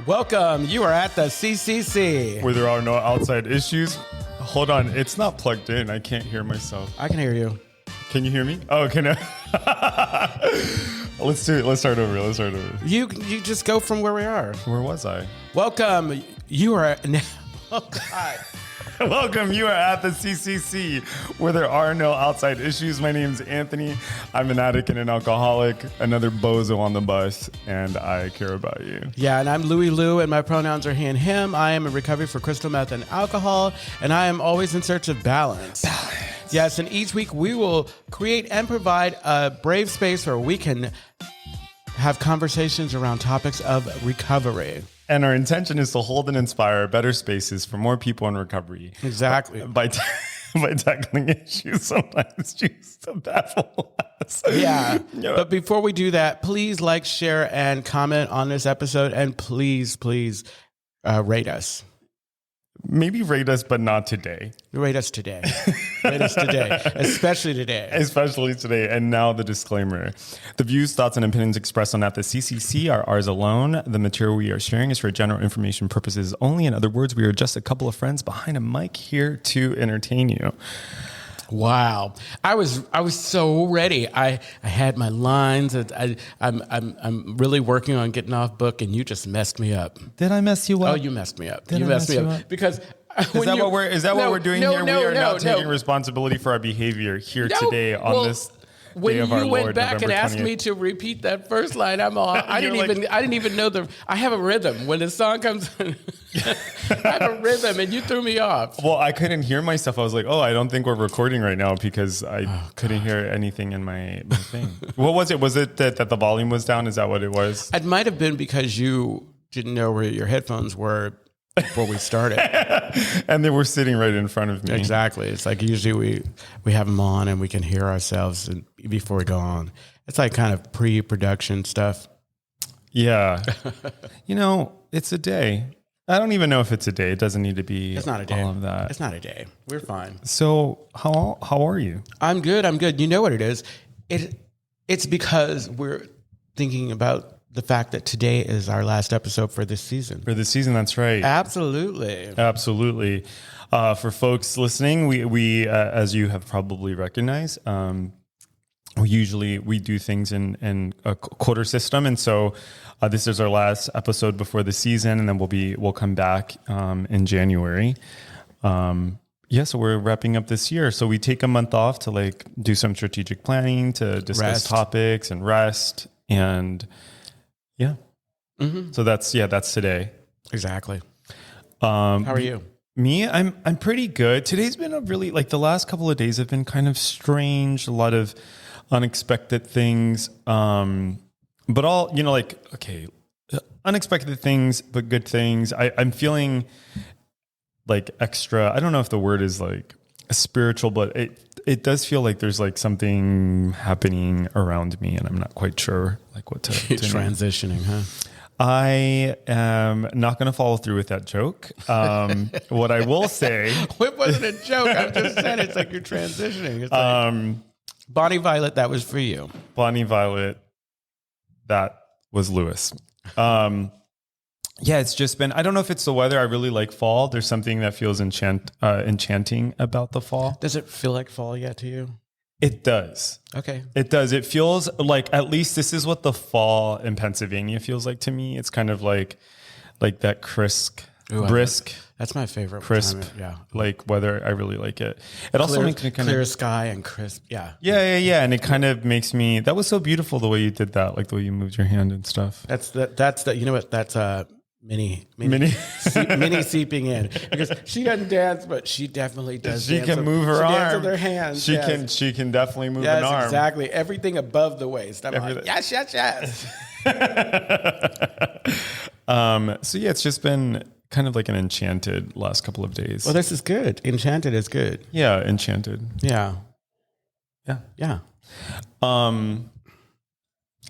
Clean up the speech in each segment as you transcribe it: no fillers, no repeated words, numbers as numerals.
Welcome. You are at the CCC. Where there are no outside issues. Hold on. It's not plugged in. I can't hear myself. I can hear you. Can you hear me? Oh, can I? Let's do it. Let's start over. You just go from where we are. Where was I? Welcome. You are at... Oh, God. Welcome. You are at the CCC, where there are no outside issues. My name's Anthony. I'm an addict and an alcoholic, another bozo on the bus, and I care about you. Yeah, and I'm LouiLou, and my pronouns are he and him. I am in recovery for crystal meth and alcohol, and I am always in search of balance. Yes, and each week we will create and provide a brave space where we can have conversations around topics of recovery. And our intention is to hold and inspire better spaces for more people in recovery. Exactly. By tackling issues sometimes choose to baffle us. Yeah. But before we do that, please like, share, and comment on this episode. And please rate us. Maybe rate us, but not today. Rate us today. Especially today. Especially today. And now the disclaimer. The views, thoughts, and opinions expressed on At the CCC are ours alone. The material we are sharing is for general information purposes only. In other words, we are just a couple of friends behind a mic here to entertain you. Wow. I was so ready. I had my lines. I'm really working on getting off book, and you just messed me up. Did I mess you up? Oh, you messed me up. You messed me up. Because Is that what we're doing here? We are now taking responsibility for our behavior here today on this day of our Lord, when you went back November and asked 20th. me to repeat that first line, I didn't even know I have a rhythm. When the song comes in, I have a rhythm, and you threw me off. Well, I couldn't hear myself. I was like, I don't think we're recording right now because I couldn't hear anything in my thing. What was it? Was it that the volume was down? Is that what it was? It might have been because you didn't know where your headphones were before we started. And they were sitting right in front of me. Exactly. It's like usually we have them on and we can hear ourselves before we go on. It's like kind of pre-production stuff. Yeah. It's a day. I don't even know if it's a day. It doesn't need to be It's not a day. All of that. It's not a day. We're fine. So how are you? I'm good. You know what it is? It's because we're thinking about the fact that today is our last episode for this season. For this season, that's right. Absolutely. For folks listening, we as you have probably recognized, we do things in a quarter system, and so this is our last episode before the season, and then we'll come back in January. So we're wrapping up this year. So we take a month off to do some strategic planning, to discuss topics and rest, and yeah. Mm-hmm. So that's today. Exactly. How are you? Me, I'm pretty good. Today's been a really the last couple of days have been kind of strange. A lot of unexpected things. But all unexpected things, but good things. I'm feeling extra. I don't know if the word is spiritual, but it does feel like there's something happening around me, and I'm not quite sure what to transitioning, huh? I am not going to follow through with that joke. What I will say, it wasn't a joke. I'm just saying it's like you're transitioning. It's Bonnie Violet, that was for you. Bonnie Violet, that was Lewis. It's just been, I don't know if it's the weather. I really like fall. There's something that feels enchanting about the fall. Does it feel like fall yet to you? It does. Okay. It does. It feels like, at least this is what the fall in Pennsylvania feels like to me. It's kind of like that crisp, brisk. That's my favorite. Crisp. Weather. I really like it. It also makes me kind of clear sky and crisp. Yeah. Yeah. And it kind of makes me, that was so beautiful the way you did that. The way you moved your hand and stuff. That's you know what? That's mini seeping in, because she doesn't dance, but she definitely does. She can move her arm. Dance with her hands. She can definitely move an arm. Exactly. Everything above the waist. I'm like, yes. So it's just been kind of an enchanted last couple of days. Well, this is good. Enchanted is good. Yeah, enchanted. Yeah. And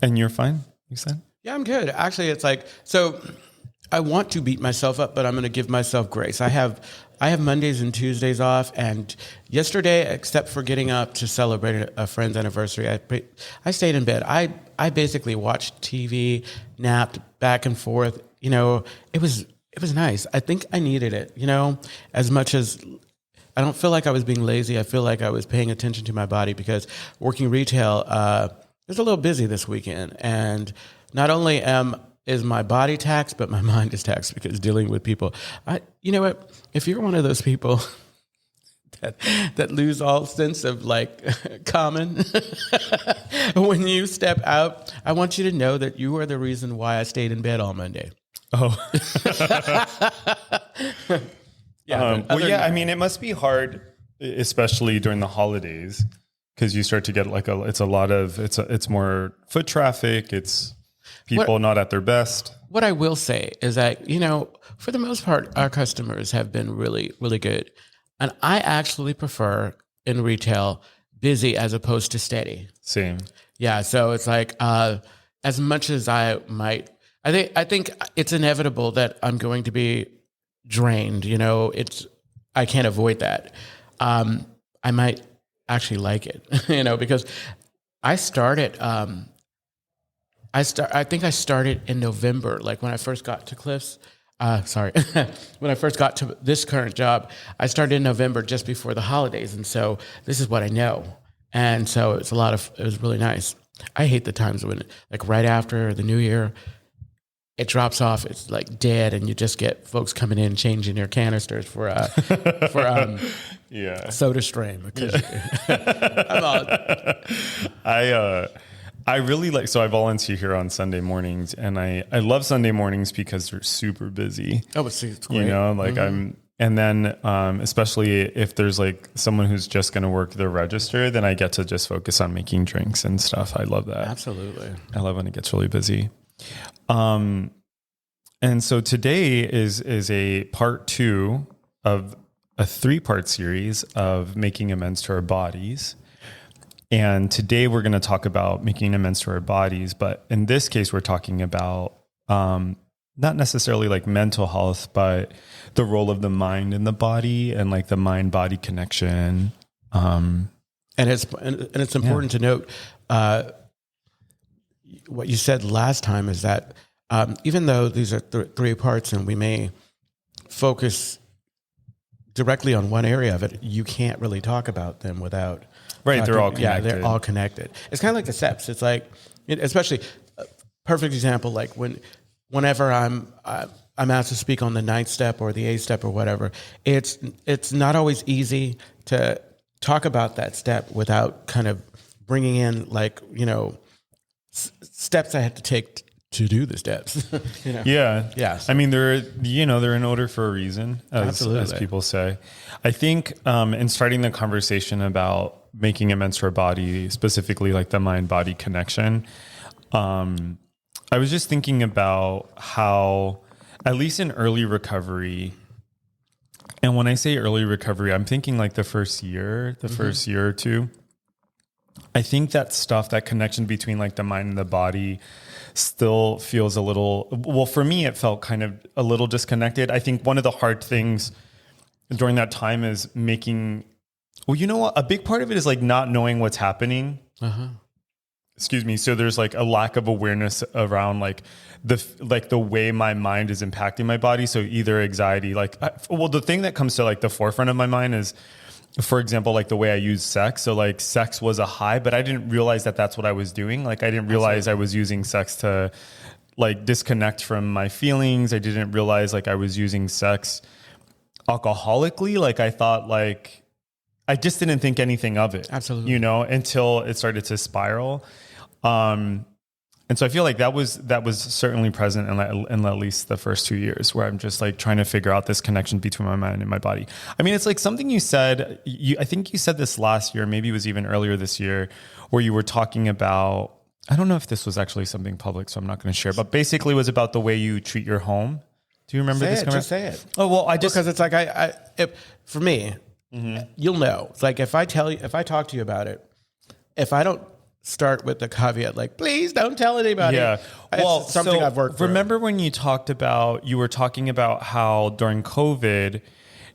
you're fine, you said? Yeah, I'm good. Actually, it's so I want to beat myself up, but I'm going to give myself grace. I have Mondays and Tuesdays off, and yesterday, except for getting up to celebrate a friend's anniversary, I stayed in bed. I basically watched TV, napped back and forth, it was nice. I think I needed it, as much as I don't feel like I was being lazy. I feel like I was paying attention to my body because working retail, it was a little busy this weekend. And not only is my body taxed, but my mind is taxed because dealing with people. You know what? If you're one of those people that lose all sense of common when you step out, I want you to know that you are the reason why I stayed in bed all Monday. Oh. I mean, it must be hard, especially during the holidays, because you start to get it's more foot traffic. It's people not at their best. What I will say is that, for the most part, our customers have been really, really good. And I actually prefer in retail busy as opposed to steady. Same. Yeah. So it's as much as I might, I think it's inevitable that I'm going to be drained. I can't avoid that. I might actually like it, because I started, I think I started in November, when I first got to Cliffs. When I first got to this current job, I started in November just before the holidays. And so this is what I know. And so it was really nice. I hate the times when right after the new year, it drops off. It's dead, and you just get folks coming in changing their canisters for Soda Stream. I'm all, I really so I volunteer here on Sunday mornings, and I love Sunday mornings because they're super busy. Oh, it's great. And then especially if there's someone who's just going to work the register, then I get to just focus on making drinks and stuff. I love that. Absolutely. I love when it gets really busy. And so today is a part 2 of a 3-part series of making amends to our bodies. And today we're going to talk about making amends to our bodies. But in this case, we're talking about not necessarily mental health, but the role of the mind in the body and the mind-body connection. And it's important to note what you said last time is that even though these are 3 parts and we may focus directly on one area of it, you can't really talk about them without... Right, they're all connected. Yeah, they're all connected. It's kind of like the steps. It's especially perfect example. Whenever I'm asked to speak on the 9th step or the 8th step or whatever, it's not always easy to talk about that step without kind of bringing in steps I have to take to do the steps. Yeah. Yes. I mean, they're in order for a reason, as people say. I think in starting the conversation about making amends to our body, specifically the mind-body connection, I was just thinking about how, at least in early recovery, and when I say early recovery, I'm thinking the first year, first year or two, I think that stuff, that connection between the mind and the body still feels a little, well, for me, it felt kind of a little disconnected. I think one of the hard things during that time is making, well, you know what? A big part of it is not knowing what's happening. Excuse me. So there's a lack of awareness around the way my mind is impacting my body. So either anxiety, the thing that comes to the forefront of my mind is, for example, the way I use sex. So sex was a high, but I didn't realize that that's what I was doing. I didn't realize I was using sex to disconnect from my feelings. I didn't realize I was using sex alcoholically. I thought I just didn't think anything of it. Absolutely. Until it started to spiral. And so I feel that was certainly present in at least the first 2 years, where I'm just trying to figure out this connection between my mind and my body. I mean, it's something you said, I think you said this last year, maybe it was even earlier this year, where you were talking about, I don't know if this was actually something public, so I'm not going to share, but basically it was about the way you treat your home. Do you remember this? Just say it. Oh, well, because it's for me, you'll know. It's if I talk to you about it, if I don't start with the caveat, please don't tell anybody. Yeah. Well, it's something I've worked through. Remember when you were talking about how during COVID,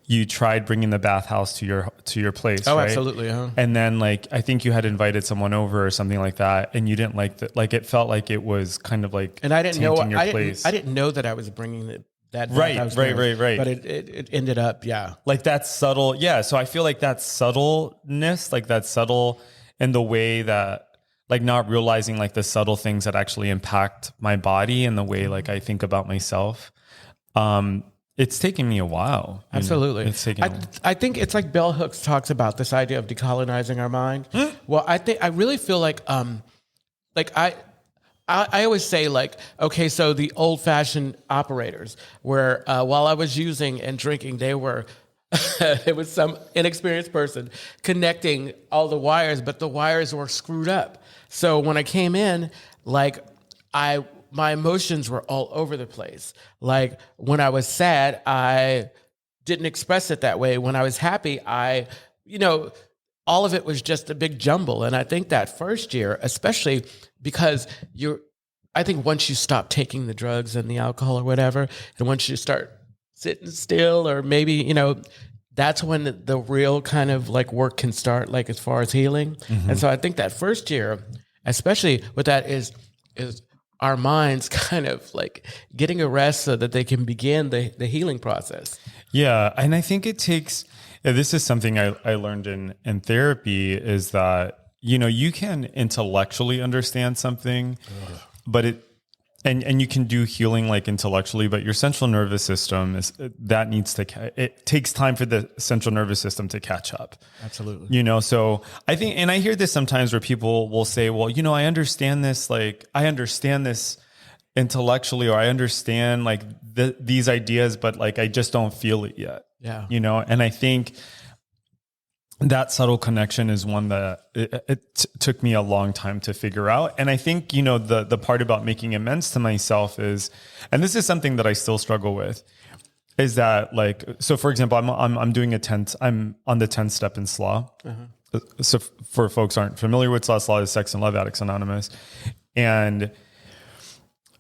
you tried bringing the bathhouse to your place. Oh, right? absolutely. And then like, I think you had invited someone over or something like that, and you didn't like that. Like, it felt like it was kind of like, and I didn't know, your place. I didn't know that I was bringing that Right. But it ended up, like that subtle. Yeah. So I feel like that subtleness, like that subtle in the way that, like, not realizing like the subtle things that actually impact my body and the way like I think about myself. It's taken me a while. Absolutely. It's taken. I think it's like Bell Hooks talks about this idea of decolonizing our mind. Well, I really feel like I always say, like, okay, so the old fashioned operators where while I was using and drinking, they were it was some inexperienced person connecting all the wires, but the wires were screwed up. So when I came in, like, my emotions were all over the place. Like, when I was sad, I didn't express it that way. When I was happy, all of it was just a big jumble. And I think that first year, especially because I think once you stop taking the drugs and the alcohol or whatever, and once you start sitting still, or maybe, that's when the real kind of like work can start, like as far as healing. Mm-hmm. And so I think that first year, especially with that, is our minds kind of like getting a rest so that they can begin the healing process. Yeah. And I think it takes, this is something I learned in therapy, is that, you can intellectually understand something, but and you can do healing like intellectually, but your central nervous system it takes time for the central nervous system to catch up. Absolutely. So I think, and I hear this sometimes where people will say, well, I understand this intellectually, or I understand like these ideas, but like, I just don't feel it yet. Yeah. And I think that subtle connection is one that it took me a long time to figure out. And I think, the part about making amends to myself is, and this is something that I still struggle with, is that like, so for example, I'm on the 10th step in SLAW. Uh-huh. So for folks who aren't familiar with SLAW is Sex and Love Addicts Anonymous. And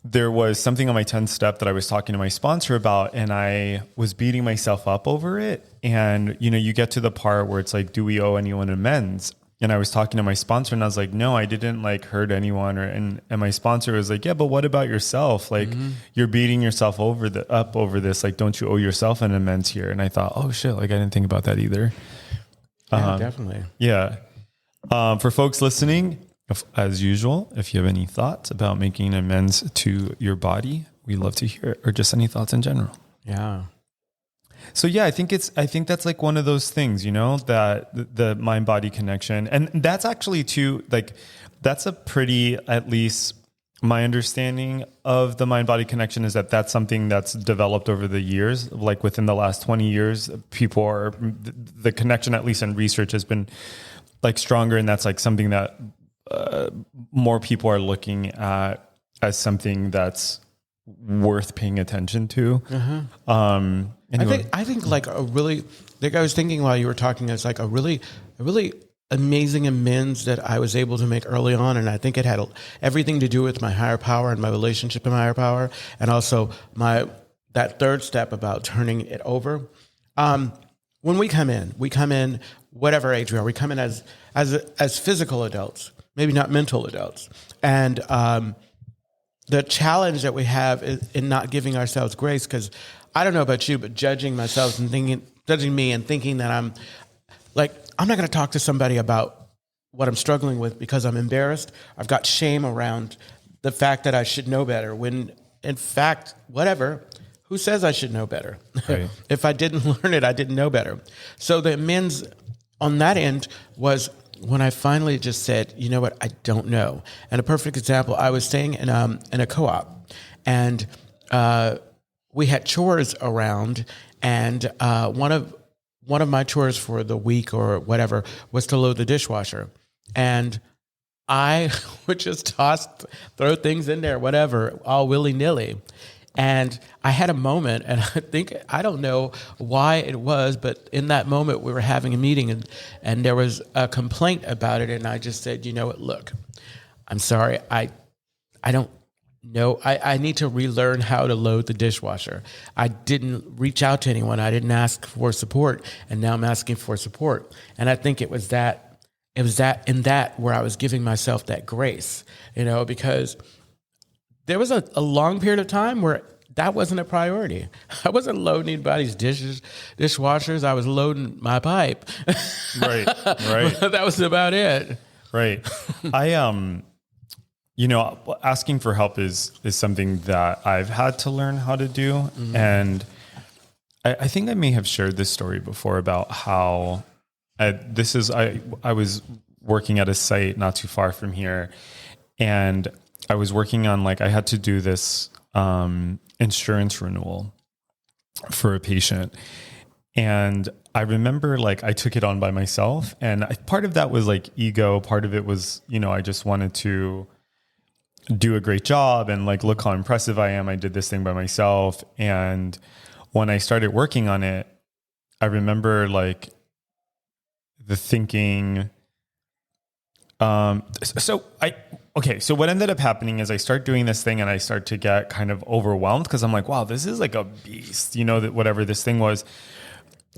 there was something on my 10th step that I was talking to my sponsor about, and I was beating myself up over it. And, you get to the part where it's like, do we owe anyone amends? And I was talking to my sponsor, and I was like, no, I didn't like hurt anyone. And my sponsor was like, yeah, but what about yourself? Like, you're beating yourself up over this. Like, don't you owe yourself an amends here? And I thought, oh shit, like I didn't think about that either. Yeah, definitely. Yeah. For folks listening, as usual, if you have any thoughts about making amends to your body, we love to hear it, or just any thoughts in general. Yeah. So yeah, I think that's like one of those things, that the mind body connection, and that's actually too, like, that's a pretty, at least my understanding of the mind body connection is that that's something that's developed over the years, like within the last 20 years, the connection, at least in research, has been like stronger. And that's like something that more people are looking at as something that's worth paying attention to. Uh-huh. Anyway. I think like I was thinking while you were talking, it's like a really amazing amends that I was able to make early on. And I think it had everything to do with my higher power and my relationship to my higher power. And also that third step about turning it over. When we come in, whatever age we are, we come in as physical adults, maybe not mental adults. And, the challenge that we have is in not giving ourselves grace, because I don't know about you, but judging me and thinking that I'm not going to talk to somebody about what I'm struggling with because I'm embarrassed. I've got shame around the fact that I should know better, when in fact, who says I should know better? Right. If I didn't learn it, I didn't know better. So the amends on that end was when I finally just said, you know what, I don't know. And a perfect example, I was staying in a co-op, and we had chores around, and one of my chores for the week or whatever was to load the dishwasher. And I would just throw things in there, whatever, all willy-nilly. And I had a moment, and I don't know why it was, but in that moment we were having a meeting, and there was a complaint about it. And I just said, you know what, look, I'm sorry. I don't no, I need to relearn how to load the dishwasher. I didn't reach out to anyone. I didn't ask for support, and now I'm asking for support. And I think it was that where I was giving myself that grace, because there was a long period of time where that wasn't a priority. I wasn't loading anybody's dishwashers. I was loading my pipe. Right. That was about it. Right. Asking for help is something that I've had to learn how to do. Mm-hmm. And I think I may have shared this story before about how I was working at a site not too far from here, and I was working on I had to do this insurance renewal for a patient. And I remember I took it on by myself, and part of that was ego. Part of it was, I just wanted to do a great job and look how impressive I am. I did this thing by myself. And when I started working on it, I remember the thinking, so what ended up happening is I start doing this thing and I start to get kind of overwhelmed because I'm like, wow, this is a beast, that whatever this thing was.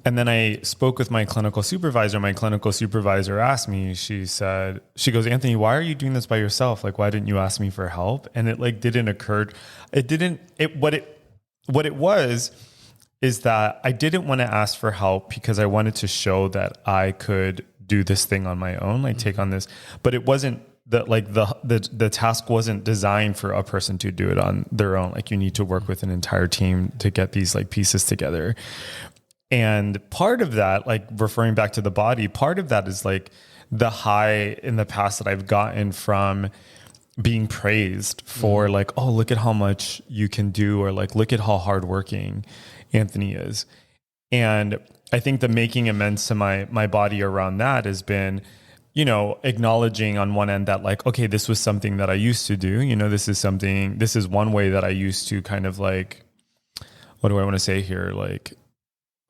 And then I spoke with my clinical supervisor. My clinical supervisor asked me, she goes, Anthony, why are you doing this by yourself? Why didn't you ask me for help? And it didn't occur. What it was is that I didn't want to ask for help because I wanted to show that I could do this thing on my own, take on this, but it wasn't that the task wasn't designed for a person to do it on their own. You need to work with an entire team to get these pieces together. And part of that, referring back to the body, part of that is the high in the past that I've gotten from being praised for oh, look at how much you can do, or look at how hardworking Anthony is. And I think the making amends to my body around that has been, acknowledging on one end that okay, this was something that I used to do, this is one way that I used to kind of what do I want to say here?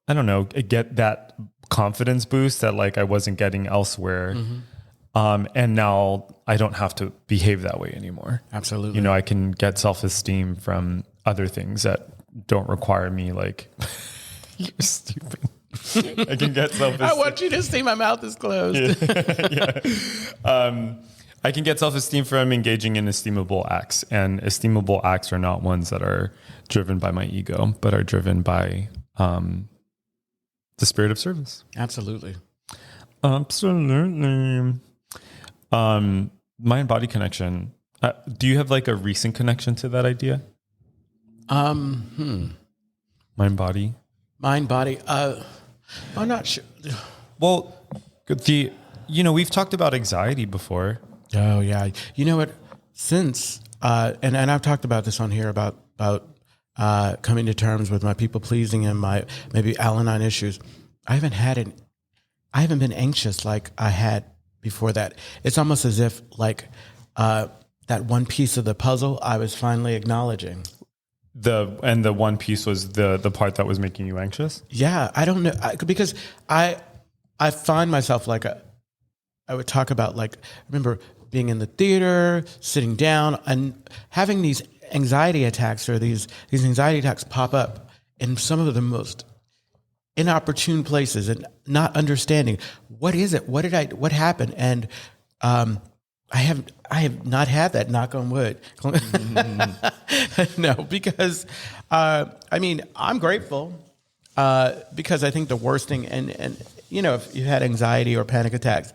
I don't know, get that confidence boost that I wasn't getting elsewhere. Mm-hmm. And now I don't have to behave that way anymore. Absolutely. I can get self-esteem from other things that don't require me you're stupid. I can get self-esteem. I want you to see my mouth is closed. Yeah. I can get self-esteem from engaging in esteemable acts, and esteemable acts are not ones that are driven by my ego, but are driven by, the spirit of service. Absolutely. Mind body connection. Do you have a recent connection to that idea? Mind body. I'm not sure. Well, we've talked about anxiety before. Oh yeah. You know what? Since and I've talked about this on here about coming to terms with my people pleasing and my maybe Al-Anon issues. I haven't been anxious like I had before that. It's almost as if that one piece of the puzzle I was finally acknowledging. The one piece was the part that was making you anxious? Yeah, I don't know, because I find myself I would talk about I remember being in the theater, sitting down, and having these anxiety attacks, or these anxiety attacks pop up in some of the most inopportune places, and not understanding what is it, what happened, and I have not had that, knock on wood. No, because I'm grateful because I think the worst thing, and if you had anxiety or panic attacks,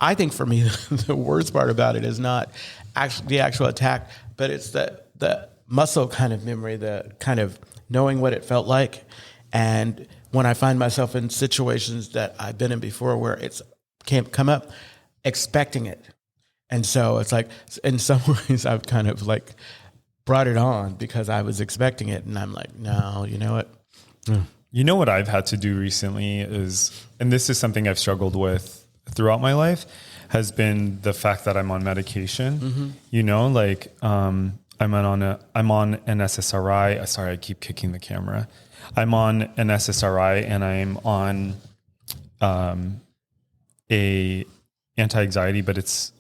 I think for me the worst part about it is not actually the actual attack, but it's the muscle kind of memory, the kind of knowing what it felt like. And when I find myself in situations that I've been in before where it's can't come up, expecting it. And so it's in some ways I've kind of brought it on because I was expecting it. And I'm no, you know what? You know what I've had to do recently is, and this is something I've struggled with throughout my life, has been the fact that I'm on medication. Mm-hmm. I'm on an SSRI. Sorry, I keep kicking the camera. I'm on an SSRI and I'm on a anti-anxiety, but it's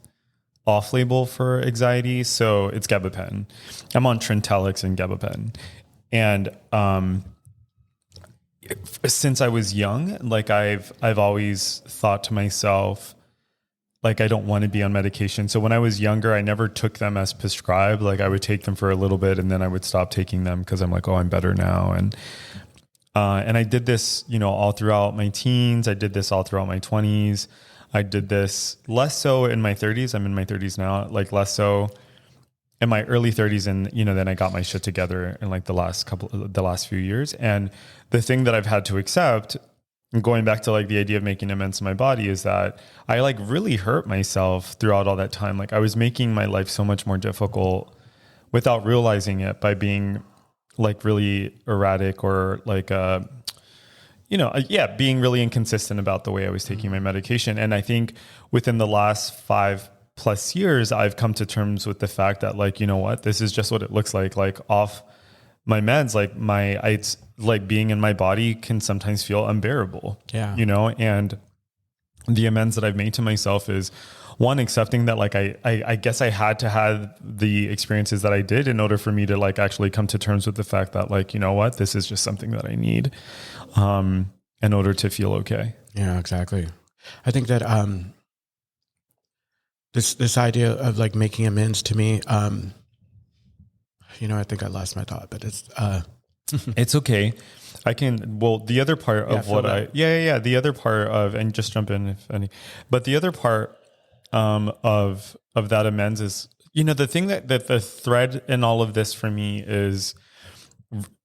off-label for anxiety. So it's gabapentin. I'm on Trintellix and gabapentin. And since I was young, like I've always thought to myself, like, I don't want to be on medication. So when I was younger, I never took them as prescribed. Like I would take them for a little bit and then I would stop taking them because I'm like, oh, I'm better now. And I did this, all throughout my teens. I did this all throughout my 20s. I did this less so in my 30s. I'm in my 30s now, like less so in my early 30s. And, then I got my shit together in like the last few years. And the thing that I've had to accept, going back to like the idea of making amends to my body, is that I like really hurt myself throughout all that time. Like I was making my life so much more difficult without realizing it by being like really erratic or like, being really inconsistent about the way I was taking my medication. And I think within the last 5+ years, I've come to terms with the fact that like, this is just what it looks like off my meds, it's like being in my body can sometimes feel unbearable, and the amends that I've made to myself is one, accepting that like, I guess I had to have the experiences that I did in order for me to like actually come to terms with the fact that like, this is just something that I need, in order to feel okay. Yeah, exactly. I think that, this idea of like making amends to me, I think I lost my thought, but it's, it's okay. The other part of the other part of, and just jump in if any, but the other part, of that amends is, the thing that the thread in all of this for me is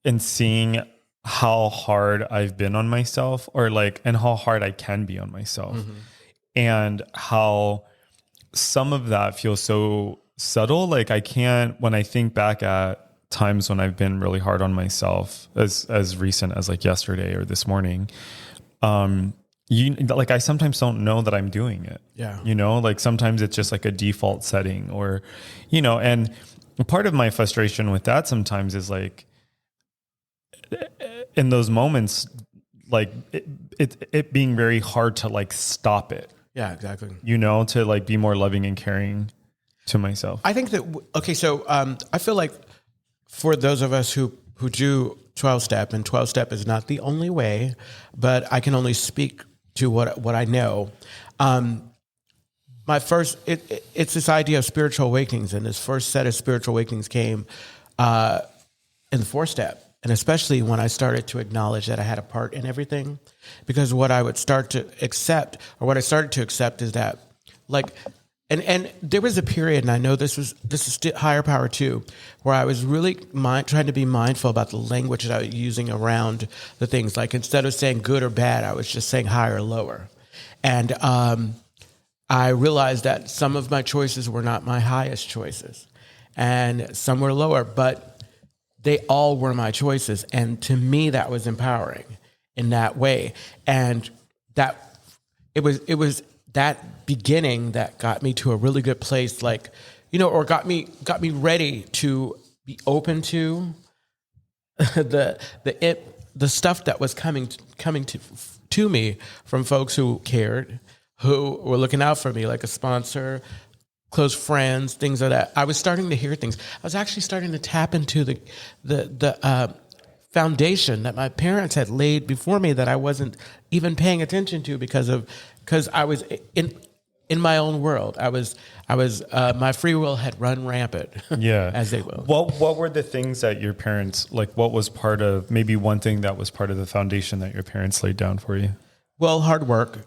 in seeing how hard I've been on myself, or like, and how hard I can be on myself, and how some of that feels so subtle. Like when I think back at times when I've been really hard on myself, as recent as like yesterday or this morning, I sometimes don't know that I'm doing it. Yeah. Like sometimes it's just like a default setting, or, and part of my frustration with that sometimes is like, in those moments, like it being very hard to like stop it. Yeah, exactly. To like be more loving and caring to myself. I think that, okay. So, I feel like for those of us who do 12-step, and 12-step is not the only way, but I can only speak to what I know. My first, it's this idea of spiritual awakenings, and this first set of spiritual awakenings came in the 4-step. And especially when I started to acknowledge that I had a part in everything, because what I started to accept is that, like, and there was a period, and I know this is higher power too, where I was really trying to be mindful about the language that I was using around the things. Like instead of saying good or bad, I was just saying higher or lower. And I realized that some of my choices were not my highest choices, and some were lower, but they all were my choices. And to me, that was empowering in that way. And that it was that beginning that got me to a really good place, like, or got me ready to be open to the stuff that was coming to me from folks who cared, who were looking out for me, like a sponsor, close friends, things like that. I was starting to hear things. I was actually starting to tap into the foundation that my parents had laid before me that I wasn't even paying attention to because I was in my own world. I was my free will had run rampant. Yeah, as they will. What were the things that your parents, like, what was part of, maybe one thing that was part of the foundation that your parents laid down for you? Well, hard work.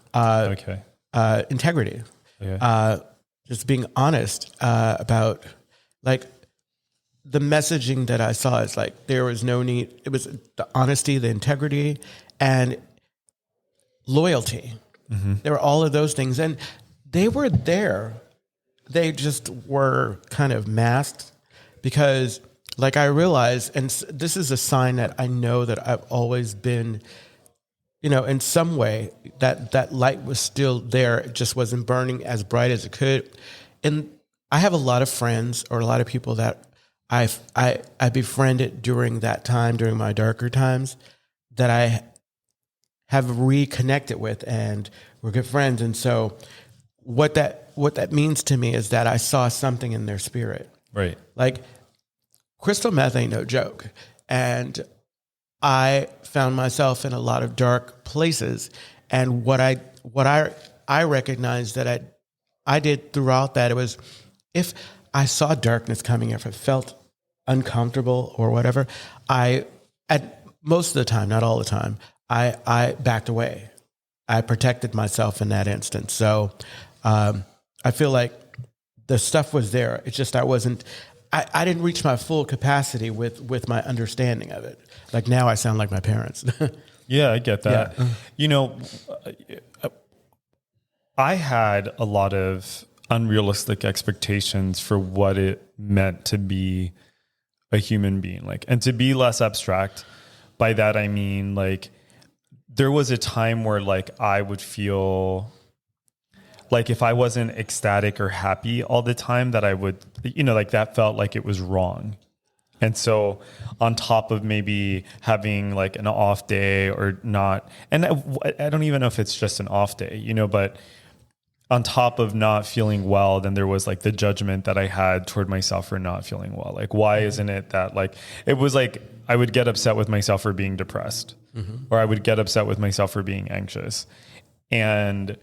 Integrity. Yeah. Just being honest about, like, the messaging that I saw is like there was no need. It was the honesty, the integrity, and loyalty. Mm-hmm. There were all of those things, and they were there. They just were kind of masked because, like, I realized, and this is a sign that I know that I've always been, in some way that light was still there. It just wasn't burning as bright as it could. And I have a lot of friends, or a lot of people that I befriended during that time, during my darker times, that I have reconnected with, and we're good friends. And so what that what that means to me is that I saw something in their spirit. Right. Like crystal meth ain't no joke. And I found myself in a lot of dark places. And what I recognized that I did throughout that, it was if I saw darkness coming, if I felt uncomfortable or whatever, at most of the time, not all the time, I backed away. I protected myself in that instance. So I feel like the stuff was there. It's just I didn't reach my full capacity with my understanding of it. Like now I sound like my parents. Yeah, I get that. Yeah. You know, I had a lot of unrealistic expectations for what it meant to be a human being, like, and to be less abstract. By that, I mean, like, there was a time where like I would feel like if I wasn't ecstatic or happy all the time, that I would, like that felt like it was wrong. And so on top of maybe having like an off day or not, and I don't even know if it's just an off day, but on top of not feeling well, then there was like the judgment that I had toward myself for not feeling well. Like, why isn't it that like, it was like, I would get upset with myself for being depressed, or I would get upset with myself for being anxious. And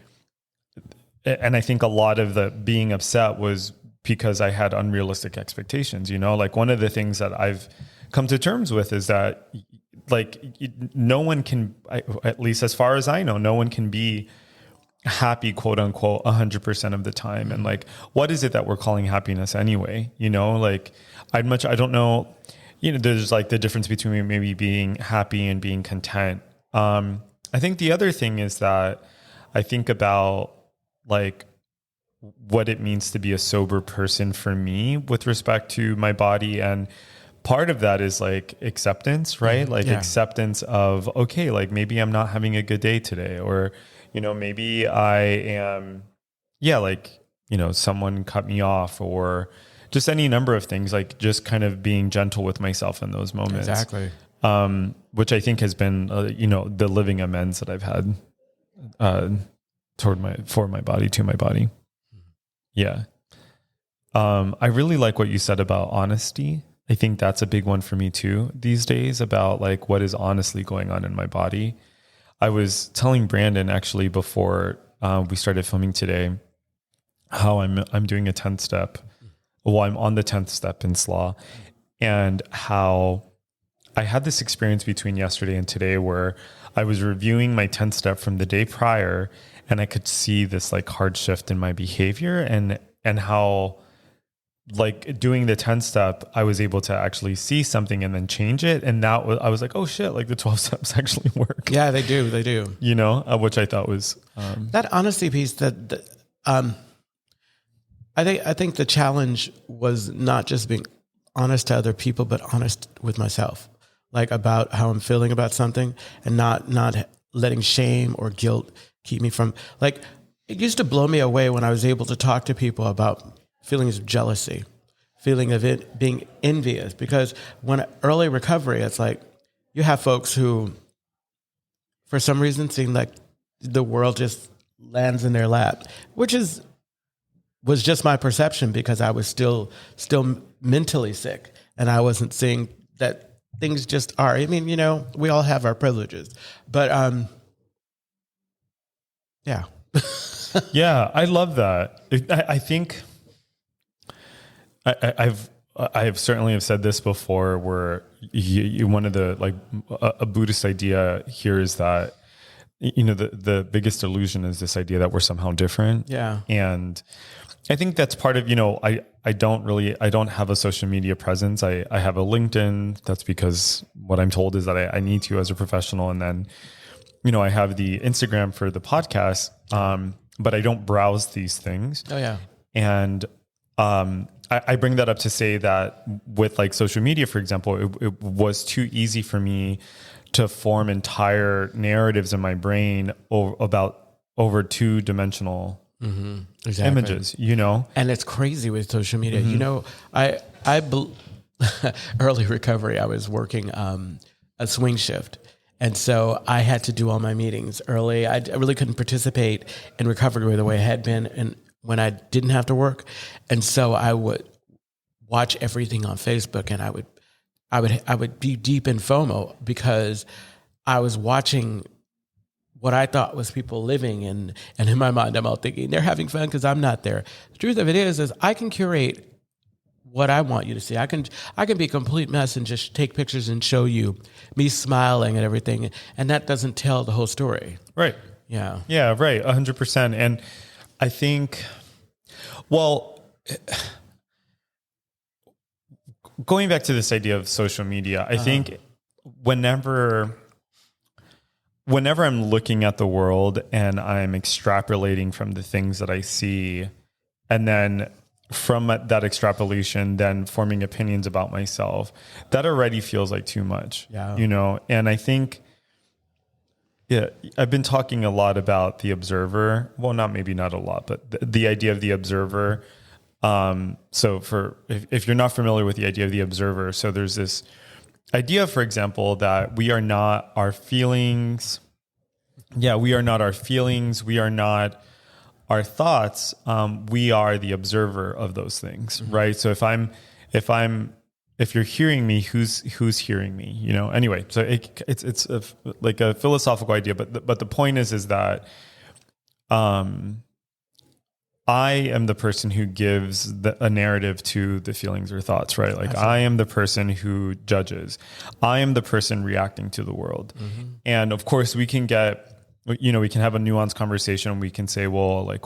I think a lot of the being upset was because I had unrealistic expectations, like one of the things that I've come to terms with is that like no one can, at least as far as I know, no one can be happy, quote unquote, 100% of the time. And like, what is it that we're calling happiness anyway? Like I don't know, there's like the difference between maybe being happy and being content. I think the other thing is that I think about like what it means to be a sober person for me with respect to my body. And part of that is like acceptance, right? Like acceptance of, okay, like maybe I'm not having a good day today, or, maybe I am, someone cut me off, or just any number of things, like just kind of being gentle with myself in those moments. Exactly. Which I think has been, the living amends that I've had, for my body, to my body. Yeah. I really like what you said about honesty. I think that's a big one for me too these days, about like what is honestly going on in my body. I was telling Brandon actually before we started filming today how I'm doing a 10th step. Well, I'm on the 10th step in SLA, and how I had this experience between yesterday and today where I was reviewing my 10th step from the day prior, and I could see this like hard shift in my behavior, and how like doing the 10th step, I was able to actually see something and then change it. And I was like, oh shit, like the 12 steps actually work. Yeah, they do. Which I thought was, that honesty piece I think the challenge was not just being honest to other people, but honest with myself, like about how I'm feeling about something, and not letting shame or guilt keep me from, like, it used to blow me away when I was able to talk to people about feelings of jealousy, feeling of it being envious, because when early recovery, it's like you have folks who, for some reason, seem like the world just lands in their lap, which was just my perception, because I was still mentally sick, and I wasn't seeing that things just are. I mean, we all have our privileges, but yeah. Yeah, I love that. I think I have certainly have said this before, where one of the, like, a Buddhist idea here is that, the biggest illusion is this idea that we're somehow different. Yeah. And I think that's part of, I don't have a social media presence. I have a LinkedIn. That's because what I'm told is that I need to as a professional. And then, I have the Instagram for the podcast, but I don't browse these things. Oh yeah. And, I bring that up to say that with like social media, for example, it was too easy for me to form entire narratives in my brain over two-dimensional images, And it's crazy with social media. Early recovery, I was working a swing shift. And so I had to do all my meetings early. I really couldn't participate in recovery the way I had been when I didn't have to work. And so I would watch everything on Facebook, and I would be deep in FOMO because I was watching what I thought was people living, and in my mind, I'm all thinking they're having fun because I'm not there. The truth of it is I can curate what I want you to see. I can be a complete mess and just take pictures and show you me smiling and everything, and that doesn't tell the whole story. Right. Yeah. Yeah. Right. 100%. And I think, well, going back to this idea of social media, I think whenever I'm looking at the world and I'm extrapolating from the things that I see, and then from that extrapolation, then forming opinions about myself, that already feels like too much, you know? And I think, I've been talking a lot about the observer. Well, not a lot, but the idea of the observer. So if you're not familiar with the idea of the observer, so there's this idea, for example, that we are not our feelings. Yeah, we are not our feelings. We are not our thoughts. We are the observer of those things, right? So if you're hearing me, who's hearing me? You know. Anyway, so it's like a philosophical idea, but the point is that I am the person who gives a narrative to the feelings or thoughts, right? Like I am the person who judges. I am the person reacting to the world. And of course we can have a nuanced conversation. We can say, well, like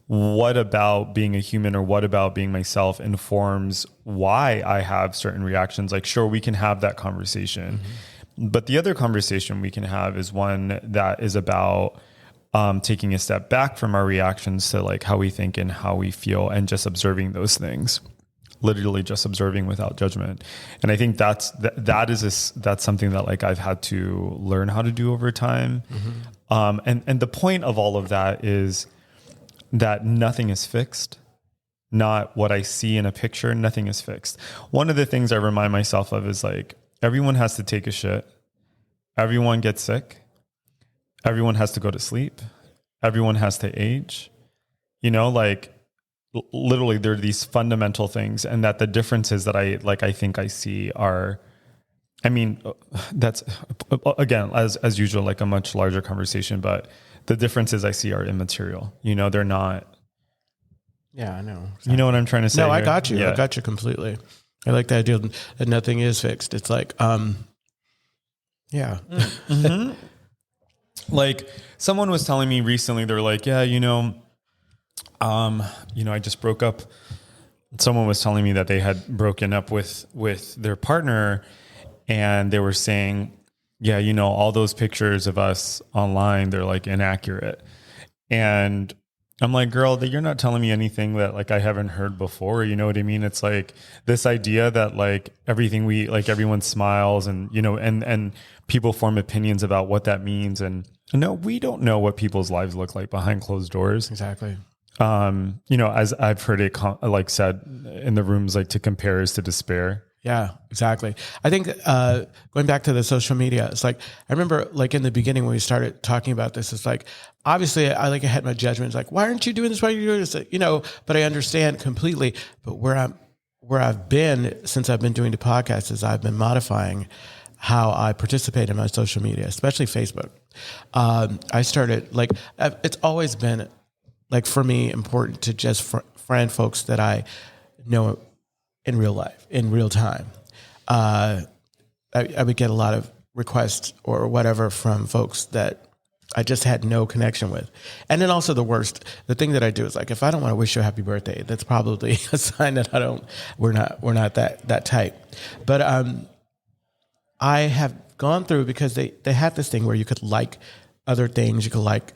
what about being a human, or what about being myself informs why I have certain reactions? Like, sure, we can have that conversation. But the other conversation we can have is one that is about taking a step back from our reactions to like how we think and how we feel, and just observing those things, literally just observing without judgment. And I think that's something that like I've had to learn how to do over time. And the point of all of that is that nothing is fixed. Not what I see in a picture. Nothing is fixed. One of the things I remind myself of is like, everyone has to take a shit. Everyone gets sick. Everyone has to go to sleep. Everyone has to age. You know, like literally there are these fundamental things, and that the differences that I think I see are, I mean, that's again, as usual, like a much larger conversation, but the differences I see are immaterial. You know, they're not. Yeah, I know. Exactly. You know what I'm trying to say? No, here? I got you. Yeah. I got you completely. I like the idea that nothing is fixed. It's like, yeah. Like someone was telling me recently, they're like, yeah, I just broke up. Someone was telling me that they had broken up with their partner, and they were saying, yeah, all those pictures of us online, they're like inaccurate. And I'm like, girl, that you're not telling me anything that like I haven't heard before. You know what I mean? It's like this idea that like everyone smiles and, and people form opinions about what that means. And no, we don't know what people's lives look like behind closed doors. Exactly. As I've heard it said in the rooms, like to compare is to despair. Yeah, exactly. I think going back to the social media, it's like, I remember like in the beginning when we started talking about this, it's like, obviously I had my judgments like, why aren't you doing this? Why are you doing this? But I understand completely. But where I've been since I've been doing the podcast is I've been modifying how I participate in my social media, especially Facebook. I started it's always been like for me important to just friend folks that I know in real life, in real time. I would get a lot of requests or whatever from folks that I just had no connection with. And then also the thing that I do is like, if I don't want to wish you a happy birthday, that's probably a sign that we're not that tight. But I have gone through, because they have this thing where you could like other things, you could like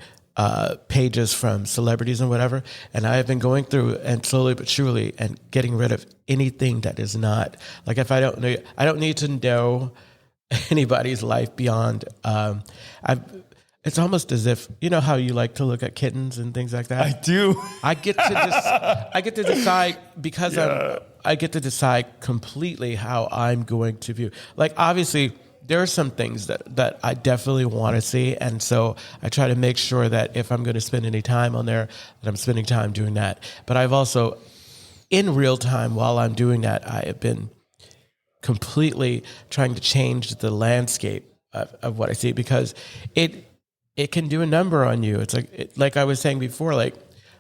pages from celebrities and whatever. And I have been going through and slowly but surely and getting rid of anything that is not like, if I don't need to know anybody's life beyond, it's almost as if, how you like to look at kittens and things like that. I do. I get to decide because I get to decide completely how I'm going to view. Like, obviously, there are some things that I definitely want to see. And so I try to make sure that if I'm going to spend any time on there, that I'm spending time doing that. But I've also, in real time, while I'm doing that, I have been completely trying to change the landscape of what I see, because it can do a number on you. It's like I was saying before, like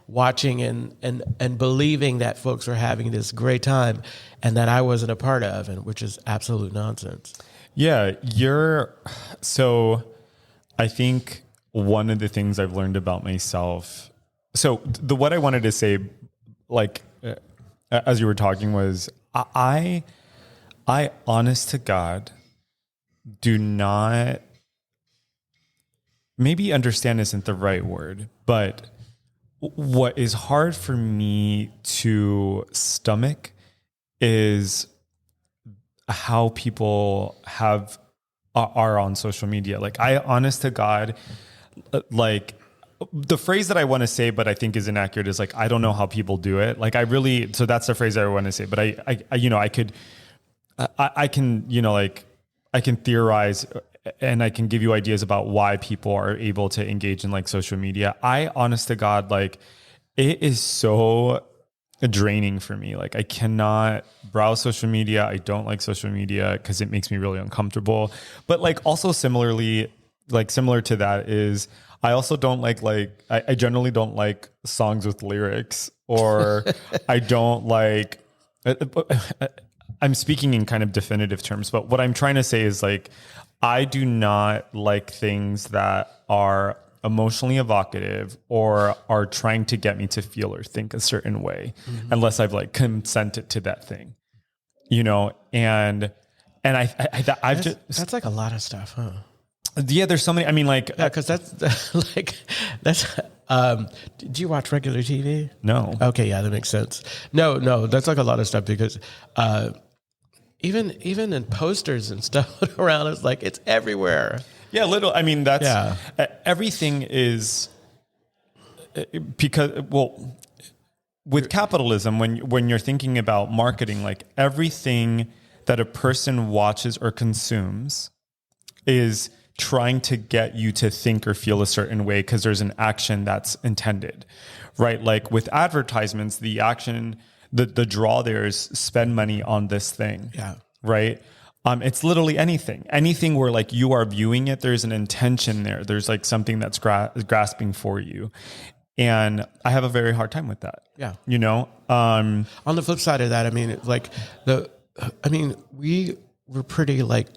watching and believing that folks are having this great time and that I wasn't a part of, and which is absolute nonsense. Yeah, so I think one of the things I've learned about myself, so what I wanted to say, like, as you were talking, was I honest to God, do not, maybe understand isn't the right word, but what is hard for me to stomach is how people are on social media. Like, I, honest to God, like, the phrase that I want to say, but I think is inaccurate, is like, I don't know how people do it. Like, so that's the phrase I want to say, but I can, like, I can theorize and I can give you ideas about why people are able to engage in like social media. I, honest to God, like, it is so draining for me. Like, I cannot browse social media. I don't like social media because it makes me really uncomfortable. But like, also similarly, like similar to that is, I also don't like I generally don't like songs with lyrics, or I don't like, I'm speaking in kind of definitive terms, but what I'm trying to say is, like, I do not like things that are emotionally evocative or are trying to get me to feel or think a certain way, unless I've like consented to that thing, and that's like a lot of stuff, huh? Yeah, there's so many. I mean, like, yeah, because that's like that's. Do you watch regular TV? No. Okay, yeah, that makes sense. No, that's like a lot of stuff, because even in posters and stuff around us, like, it's everywhere. Yeah, I mean, that's everything is because, well, with capitalism, when you're thinking about marketing, like, everything that a person watches or consumes is trying to get you to think or feel a certain way, because there's an action that's intended, right? Like with advertisements, the action, the draw there is spend money on this thing. Yeah. Right. It's literally anything where like you are viewing it, there's an intention there. There's like something that's grasping for you. And I have a very hard time with that. Yeah. On the flip side of that, I mean, like we were pretty like,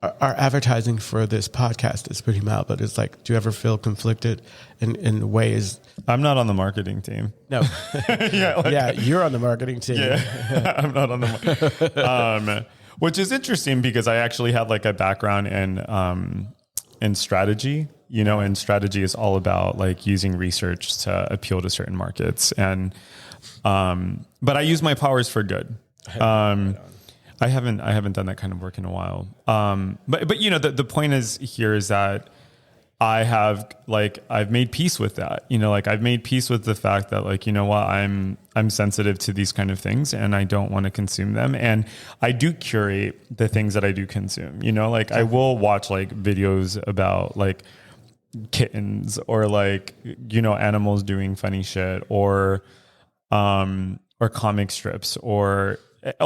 our advertising for this podcast is pretty mild, but it's like, do you ever feel conflicted in ways? I'm not on the marketing team. No. Yeah, you're on the marketing team. Yeah, I'm not on the which is interesting, because I actually had like a background in strategy, and strategy is all about like using research to appeal to certain markets. And but I use my powers for good. I haven't done that kind of work in a while. But the point is that I've made peace with that. Like, I've made peace with the fact that, like, I'm sensitive to these kind of things and I don't want to consume them. And I do curate the things that I do consume. Like, I will watch like videos about like kittens, or like, animals doing funny shit, or comic strips, or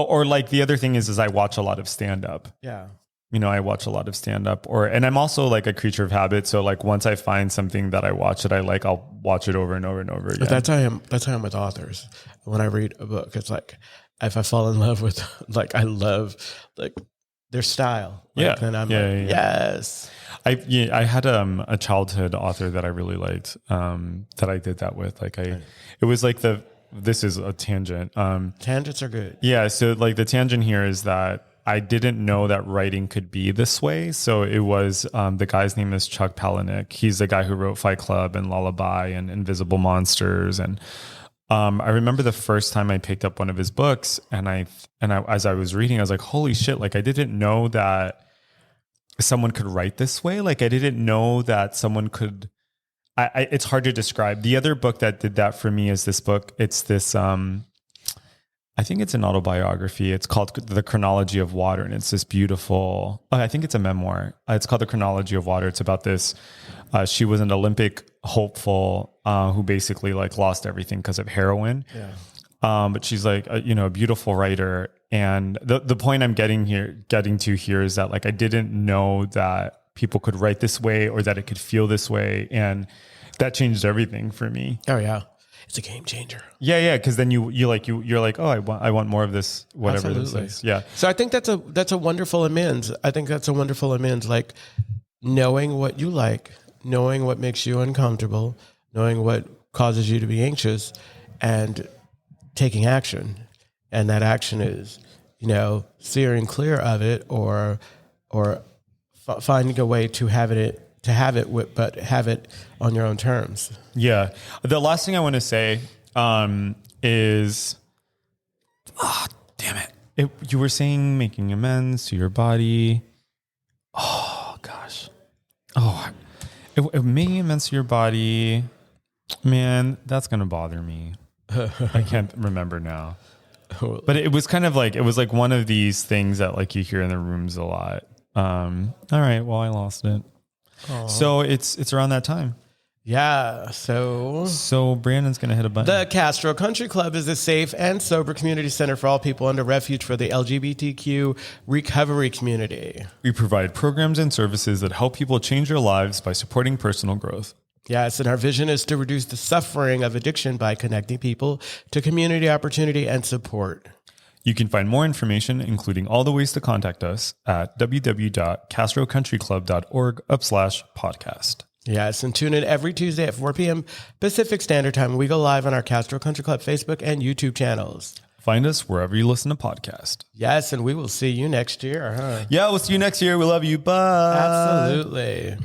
like, the other thing is I watch a lot of stand up. Yeah. I watch a lot of stand up, and I'm also like a creature of habit. So like, once I find something that I watch that I like, I'll watch it over and over and over again. But that's how I am with authors. When I read a book, it's like, if I fall in love with, like, I love like their style. Like, then I'm yes. I had a childhood author that I really liked, that I did that with. Like, it was like this is a tangent. Tangents are good. Yeah. So like, the tangent here is that I didn't know that writing could be this way. So it was, the guy's name is Chuck Palahniuk. He's the guy who wrote Fight Club and Lullaby and Invisible Monsters. And I remember the first time I picked up one of his books, and I as I was reading, I was like, holy shit. Like, I didn't know that someone could write this way. Like, I didn't know that someone could, it's hard to describe. The other book that did that for me is this book. It's this, I think it's an autobiography. It's called The Chronology of Water, and it's this beautiful, I think it's a memoir. It's called The Chronology of Water. It's about this, she was an Olympic hopeful who basically like lost everything because of heroin. Yeah. But she's like, a beautiful writer. And the point I'm getting to here is that like, I didn't know that people could write this way or that it could feel this way. And that changed everything for me. Oh yeah. It's a game changer. Yeah. Cause then you're like, oh, I want more of this, whatever Absolutely. this is. Yeah. So I think that's a wonderful amends. I think that's a wonderful amends. Like knowing what you like, knowing what makes you uncomfortable, knowing what causes you to be anxious, and taking action. And that action is, steering clear of it or finding a way to have it but have it on your own terms. Yeah. The last thing I want to say is, damn it. You were saying making amends to your body. Oh, gosh. Making amends to your body, man, that's going to bother me. I can't remember now. But it was kind of like, it was like one of these things that like you hear in the rooms a lot. All right, well, I lost it. Aww. So it's around that time. Yeah. So Brandon's going to hit a button. The Castro Country Club is a safe and sober community center for all people under refuge for the LGBTQ recovery community. We provide programs and services that help people change their lives by supporting personal growth. Yes, and our vision is to reduce the suffering of addiction by connecting people to community opportunity and support. You can find more information, including all the ways to contact us, at www.castrocountryclub.org/podcast. Yes, and tune in every Tuesday at 4 p.m. Pacific Standard Time. We go live on our Castro Country Club Facebook and YouTube channels. Find us wherever you listen to podcasts. Yes, and we will see you next year, huh? Yeah, we'll see you next year. We love you. Bye. Absolutely.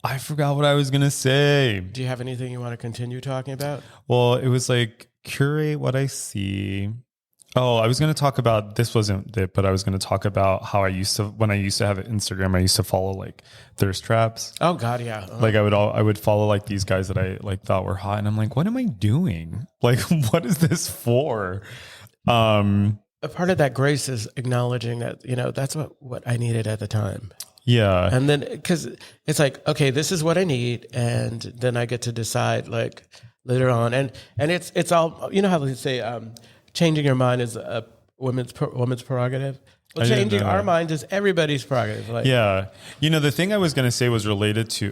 I forgot what I was going to say. Do you have anything you want to continue talking about? Well, it was like curate what I see. Oh, I was going to talk about, this wasn't it, but I was going to talk about how when I used to have Instagram, I used to follow like thirst traps. Oh God. Yeah. Uh-huh. Like I would follow like these guys that I like thought were hot. And I'm like, what am I doing? Like, what is this for? A part of that grace is acknowledging that, that's what I needed at the time. Yeah. And then, because it's like, okay, this is what I need. And then I get to decide like later on. And it's all, how they say, changing your mind is a woman's prerogative. Well, changing our mind is everybody's prerogative. Like, yeah. The thing I was going to say was related to,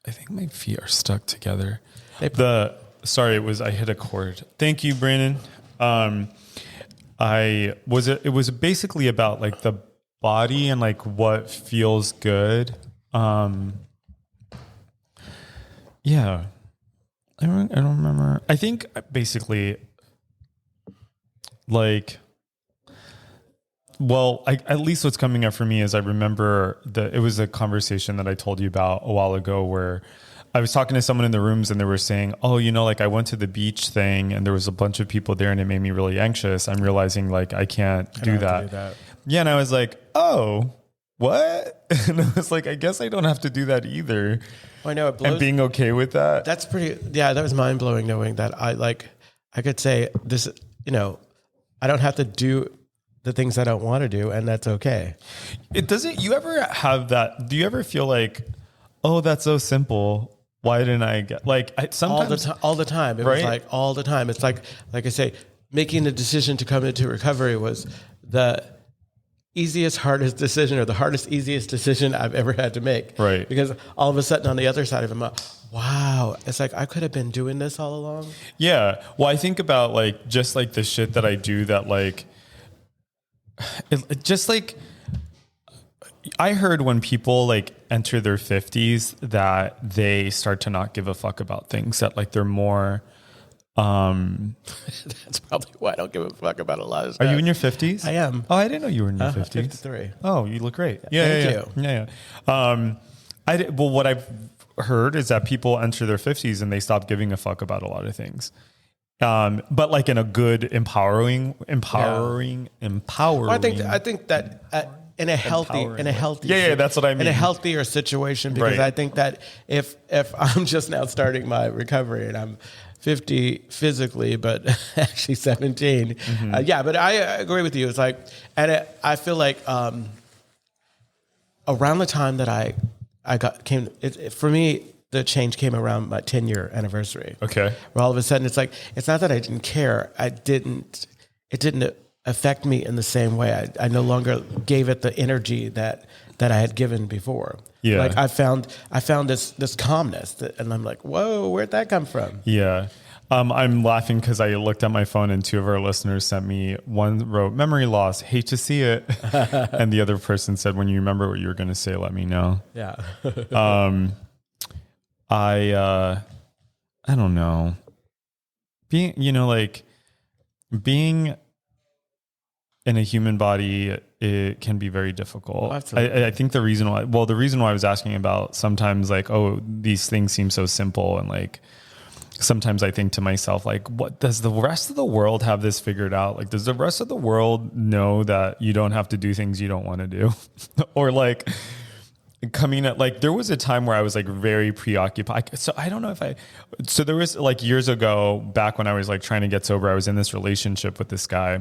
I think my feet are stuck together. I hit a chord. Thank you, Brandon. It was basically about like the body and like what feels good. Yeah. I don't remember. I think basically like, well, at least what's coming up for me is I remember it was a conversation that I told you about a while ago where I was talking to someone in the rooms and they were saying, oh, like I went to the beach thing and there was a bunch of people there and it made me really anxious. I'm realizing like I can't do that. Yeah. And I was like, oh, what? And I was like, I guess I don't have to do that either. Well, I know it blows. And being okay with that. That's that was mind blowing knowing that I could say this, I don't have to do the things I don't want to do, and that's okay. You ever have that? Do you ever feel like, oh, that's so simple. Why didn't I get sometimes all the time? It was like all the time. It's like I say, making the decision to come into recovery was the hardest decision or the easiest decision I've ever had to make. Right. Because all of a sudden on the other side of it, wow, it's like I could have been doing this all along. Yeah. Well, I think about like just like the shit that I do that like just like I heard when people like enter their 50s that they start to not give a fuck about things, that like they're more that's probably why I don't give a fuck about a lot of stuff. Are you in your 50s? I am. Oh, I didn't know you were in your 50s. 53. Oh, you look great. Thank you. Yeah. Well, what I've heard is that people enter their 50s and they stop giving a fuck about a lot of things. But like in a good, empowering. Well, I think that in a healthy, Yeah, that's what I mean. In a healthier situation, because I think that if I'm just now starting my recovery and I'm 50 physically, but actually 17, but I agree with you. It's like, and I feel like around the time that I for me, the change came around my 10-year anniversary. Okay, where all of a sudden it's like, it's not that I didn't care. It didn't affect me in the same way. I no longer gave it the energy that I had given before. Yeah. Like I found this calmness and I'm like, whoa, where'd that come from? Yeah. I'm laughing because I looked at my phone and two of our listeners sent me, one wrote memory loss, hate to see it. And the other person said, when you remember what you were going to say, let me know. Yeah. I don't know, being in a human body, it can be very difficult. I think the reason why I was asking about sometimes like, oh, these things seem so simple. And like, sometimes I think to myself, like, what does the rest of the world have this figured out? Like, does the rest of the world know that you don't have to do things you don't want to do? Or like coming at, like, there was a time where I was like very preoccupied. So I don't know so there was like years ago, back when I was like trying to get sober, I was in this relationship with this guy.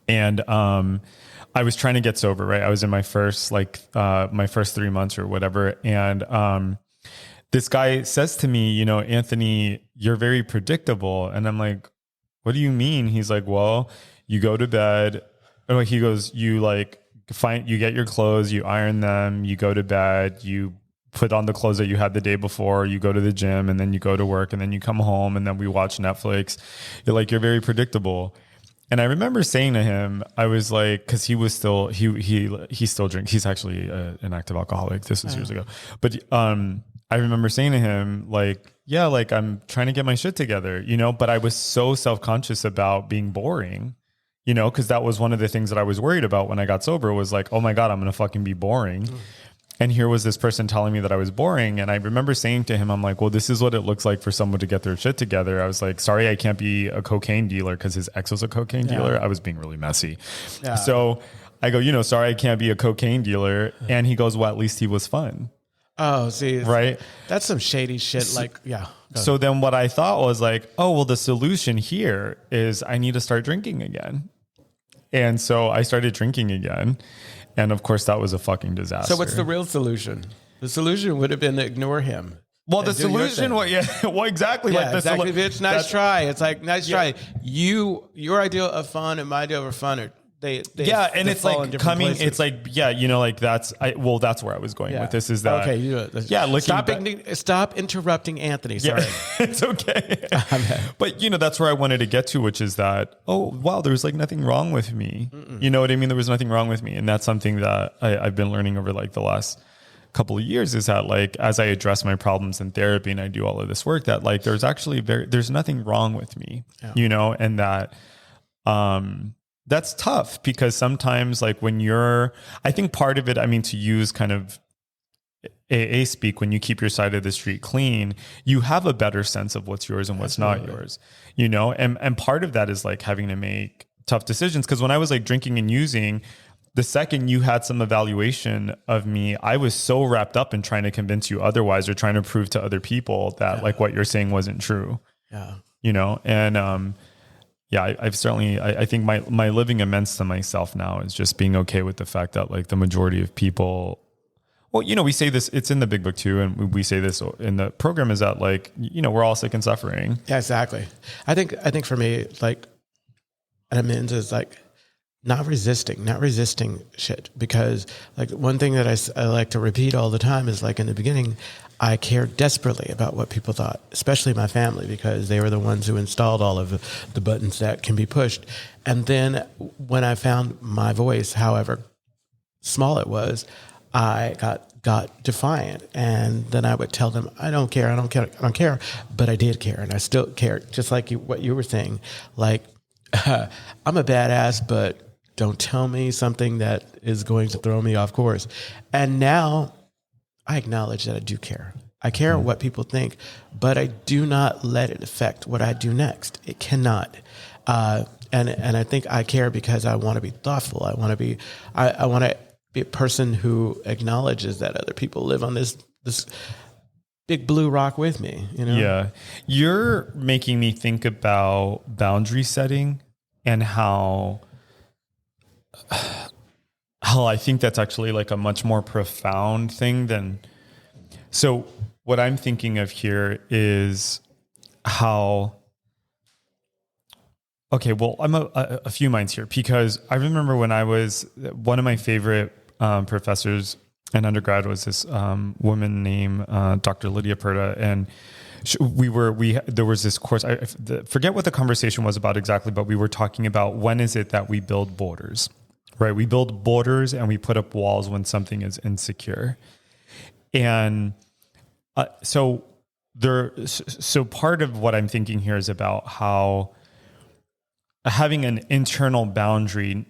And I was trying to get sober, right? I was in my first 3 months or whatever. And this guy says to me, Anthony, you're very predictable. And I'm like, what do you mean? He's like, well, you go to bed. Oh, he goes, you get your clothes, you iron them, you go to bed, you put on the clothes that you had the day before, you go to the gym, and then you go to work, and then you come home, and then we watch Netflix. You're very predictable. And I remember saying to him, I was like, because he was still, he still drinks. He's actually an active alcoholic. This was years ago. But I remember saying to him, like, yeah, like I'm trying to get my shit together, but I was so self-conscious about being boring, because that was one of the things that I was worried about when I got sober, was like, oh my God, I'm going to fucking be boring. And here was this person telling me that I was boring. And I remember saying to him, I'm like, well, this is what it looks like for someone to get their shit together. I was like, sorry, I can't be a cocaine dealer, because his ex was a cocaine dealer. I was being really messy. Yeah. So I go, sorry, I can't be a cocaine dealer. And he goes, well, at least he was fun. Oh, see, right. That's some shady shit. So then what I thought was like, oh, well, the solution here is I need to start drinking again. And so I started drinking again. And of course, that was a fucking disaster. So what's the real solution? The solution would have been to ignore him. Well, the solution, well, exactly. Yeah, like exactly, bitch. Nice try. It's like, nice try. Your idea of fun and my idea of fun are, they and it's like coming, places. It's like, that's where I was going with this, is that, okay, you do it. Yeah, stop interrupting Anthony. Sorry. Yeah, it's okay. But that's where I wanted to get to, which is that, oh, wow, there's like nothing wrong with me. You know what I mean? There was nothing wrong with me. And that's something that I've been learning over like the last couple of years, is that like, as I address my problems in therapy and I do all of this work, that like, there's nothing wrong with me, and that, that's tough, because sometimes like I think part of it, I mean, to use kind of AA speak, when you keep your side of the street clean, you have a better sense of what's yours and what's not yours, and part of that is like having to make tough decisions. Because when I was like drinking and using, the second you had some evaluation of me, I was so wrapped up in trying to convince you otherwise, or trying to prove to other people that like what you're saying wasn't true. And I've certainly, I think my living amends to myself now is just being okay with the fact that like the majority of people, well, we say this, it's in the big book too, and we say this in the program, is that like, we're all sick and suffering. Yeah, exactly. I think for me, like, amends is like not resisting shit, because like one thing that I like to repeat all the time is like, in the beginning, I cared desperately about what people thought, especially my family, because they were the ones who installed all of the buttons that can be pushed. And then when I found my voice, however small it was, I got defiant. And then I would tell them, I don't care. But I did care. And I still care, just like what you were saying. Like, I'm a badass, but don't tell me something that is going to throw me off course. And now I acknowledge that I do care. I care what people think, but I do not let it affect what I do next. It cannot. And I think I care because I want to be thoughtful. I want to be a person who acknowledges that other people live on this big blue rock with me, you know? Yeah. You're making me think about boundary setting and how I think that's actually like a much more profound thing than, so what I'm thinking of here is how, okay, well, I'm a few minds here because I remember when I was, one of my favorite professors in undergrad was this woman named Dr. Lydia Perda, and there was this course. I forget what the conversation was about exactly, but we were talking about when is it that we build borders, right? We build borders and we put up walls when something is insecure, and so part of what I'm thinking here is about how having an internal boundary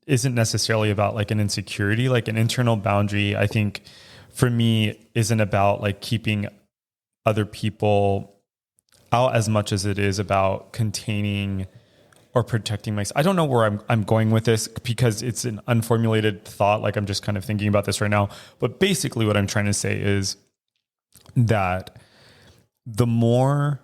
isn't necessarily about like an insecurity. Like an internal boundary, I think for me isn't about like keeping other people out as much as it is about containing or protecting myself. I don't know where I'm going with this because it's an unformulated thought. Like I'm just kind of thinking about this right now. But basically what I'm trying to say is that the more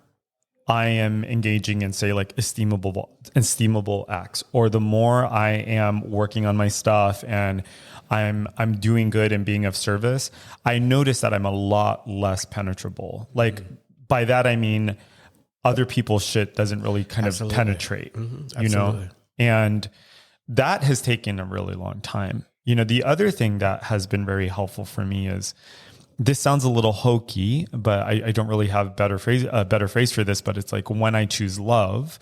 I am engaging in, say, like esteemable acts, or the more I am working on my stuff and I'm doing good and being of service, I notice that I'm a lot less penetrable. Like by that I mean other people's shit doesn't really kind of penetrate, you know? And that has taken a really long time. You know, the other thing that has been very helpful for me is, this sounds a little hokey, but I don't really have a better phrase for this, but it's like when I choose love,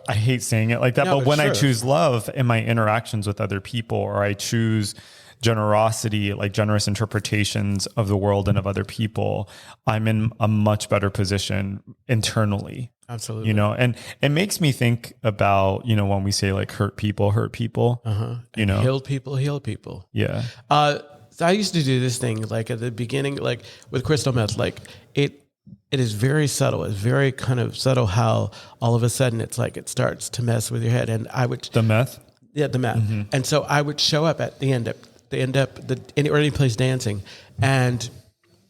I hate saying it like that, but when I choose love in my interactions with other people, or I choose generosity, like generous interpretations of the world and of other people, I'm in a much better position internally. Absolutely. You know, and it makes me think about, you know, when we say like hurt people, you know, heal people. Yeah. So I used to do this thing like at the beginning, like with crystal meth, like it is very subtle. It's very kind of subtle how all of a sudden it's like it starts to mess with your head. And I would the meth. Mm-hmm. And so I would show up at the end up any place dancing, and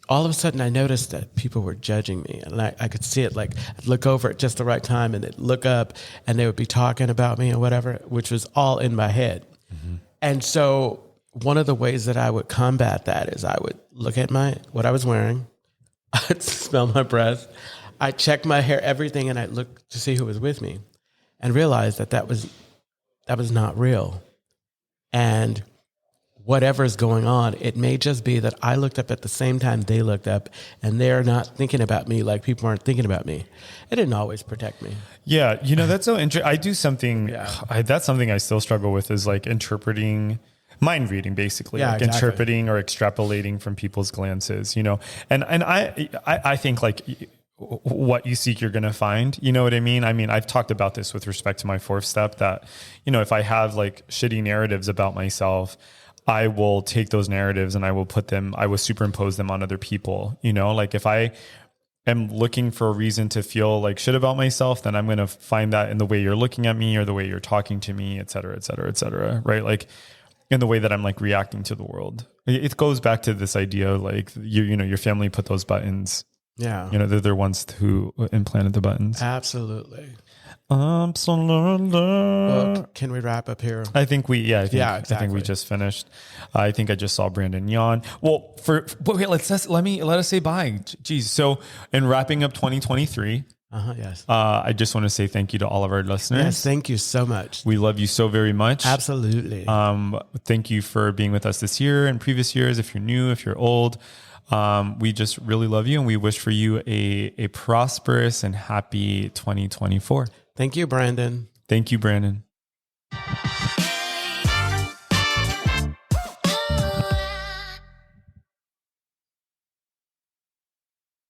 all of a sudden I noticed that people were judging me, and I could see it. Like I'd look over at just the right time, and they'd look up, and they would be talking about me and whatever, which was all in my head. Mm-hmm. And so one of the ways that I would combat that is I would look at what I was wearing, I'd smell my breath, I'd check my hair, everything, and I'd look to see who was with me, and realize that was not real. And whatever's going on, it may just be that I looked up at the same time they looked up, and they're not thinking about me like people aren't thinking about me. It didn't always protect me. Yeah, you know, that's so interesting. I do something, that's something I still struggle with, is like interpreting, mind reading, basically, like exactly. Interpreting or extrapolating from people's glances, you know, and I think like what you seek, you're going to find, you know what I mean? I mean, I've talked about this with respect to my fourth step, that, you know, if I have like shitty narratives about myself, I will take those narratives and I will superimpose them on other people, you know, like if I am looking for a reason to feel like shit about myself, then I'm going to find that in the way you're looking at me or the way you're talking to me, et cetera, et cetera, et cetera. Right. Like, in the way that I'm like reacting to the world. It goes back to this idea, like you know, your family put those buttons. Yeah. You know, they're the ones who implanted the buttons. Absolutely. Well, can we wrap up here? I think exactly. I think we just finished. I think I just saw Brandon yawn. Well, wait, let us say bye. Jeez. So in wrapping up 2023, yes. I just want to say thank you to all of our listeners. Yes, thank you so much. We love you so very much. Absolutely. Thank you for being with us this year and previous years. If you're new, if you're old, we just really love you, and we wish for you a prosperous and happy 2024. Thank you, Brandon. Thank you, Brandon.